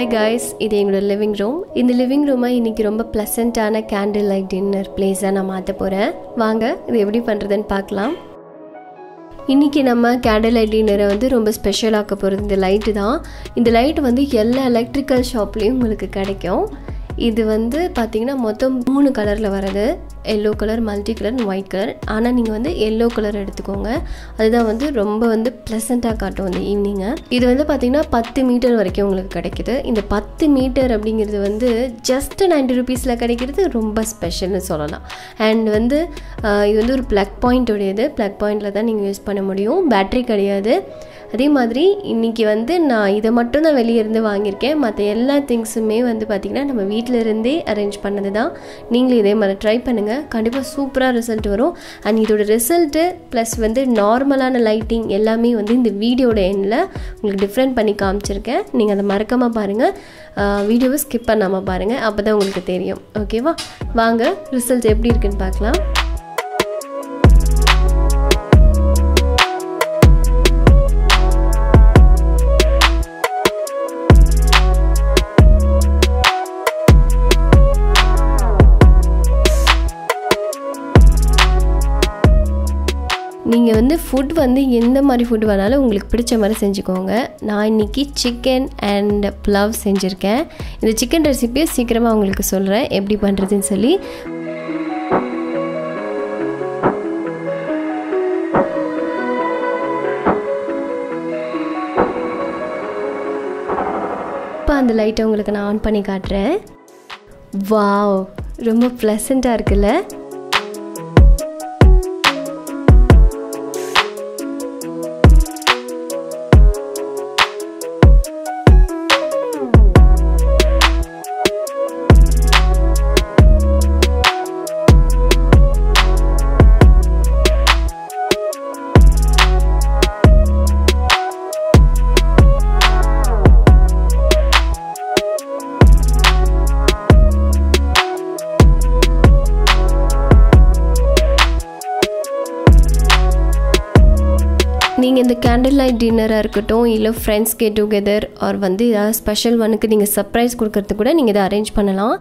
Hi guys, இது எங்களோட living room. இந்த லிவிங் ரூமை இன்னைக்கு ரொம்ப ப்ளசண்டான கேண்டில் லைட் டின்னர் பிளேஸாக நான் மாற்ற போகிறேன். வாங்க இது எப்படி பண்ணுறதுன்னு பார்க்கலாம். இன்றைக்கி நம்ம கேண்டில் லைட் டின்னரை ரொம்ப ஸ்பெஷலாக்க போகிறது இந்த லைட்டு தான். இந்த லைட்டு எல்லா எலக்ட்ரிக்கல் ஷாப்லேயும் உங்களுக்கு கிடைக்கும். இது பார்த்திங்கன்னா மொத்தம் 3 கலரில் வருது. Yellow colour, multi colour, white colour. ஆனால் நீங்கள் எல்லோ கலர் எடுத்துக்கோங்க. அதுதான் ரொம்ப ப்ளசண்ட்டாக காட்டும் இந்த ஈவினிங்கை. இது பார்த்திங்கன்னா 10 மீட்டர் வரைக்கும் உங்களுக்கு கிடைக்கிது. இந்த 10 மீட்டர் அப்படிங்கிறது ஜஸ்ட் 90 ருபீஸில் கிடைக்கிறது ரொம்ப ஸ்பெஷல்னு சொல்லலாம். அண்ட் இது ஒரு ப்ளக் பாயிண்ட் உடையது. ப்ளக் பாயிண்டில் தான் நீங்கள் யூஸ் பண்ண முடியும். பேட்ரி கிடையாது. அதே மாதிரி இன்றைக்கி நான் இதை மட்டும் தான் வெளியே இருந்து வாங்கியிருக்கேன். மற்ற எல்லா திங்ஸுமே பார்த்திங்கன்னா நம்ம வீட்டில் இருந்தே அரேஞ்ச் பண்ணது தான். நீங்களும் இதே மாதிரி ட்ரை பண்ணுங்கள். கண்டிப்பாக சூப்பராக ரிசல்ட் வரும். அண்ட் இதோட ரிசல்ட்டு ப்ளஸ் நார்மலான லைட்டிங் எல்லாமே இந்த வீடியோட எண்ணில் உங்களுக்கு டிஃப்ரெண்ட் பண்ணி காமிச்சிருக்கேன். நீங்கள் அதை மறக்காமல் பாருங்கள். வீடியோவை ஸ்கிப் பண்ணாமல் பாருங்கள். அப்போ தான் உங்களுக்கு தெரியும். ஓகேவா? வாங்க ரிசல்ட் எப்படி இருக்குன்னு பார்க்கலாம். நீங்கள் ஃபுட் எந்த மாதிரி ஃபுட் வேணாலும் உங்களுக்கு பிடிச்ச மாதிரி செஞ்சுக்கோங்க. நான் இன்றைக்கி சிக்கன் அண்ட் புலாவ் செஞ்சுருக்கேன். இந்த சிக்கன் ரெசிபியை சீக்கிரமாக உங்களுக்கு சொல்கிறேன் எப்படி பண்ணுறதுன்னு சொல்லி. இப்போ அந்த லைட்டை உங்களுக்கு நான் ஆன் பண்ணி காட்டுறேன். வாவ், ரொம்ப ப்ளசண்ட்டாக இருக்குல்ல? நீங்கள் இந்த கேண்டில் லைட் டின்னராக இருக்கட்டும், இல்லை ஃப்ரெண்ட்ஸ் கெட் டுகெதர் ஆர் ஏதாவது ஸ்பெஷல் ஒனுக்கு நீங்கள் சர்ப்ரைஸ் கொடுக்கறது கூட நீங்கள் இதை அரேஞ்ச் பண்ணலாம்.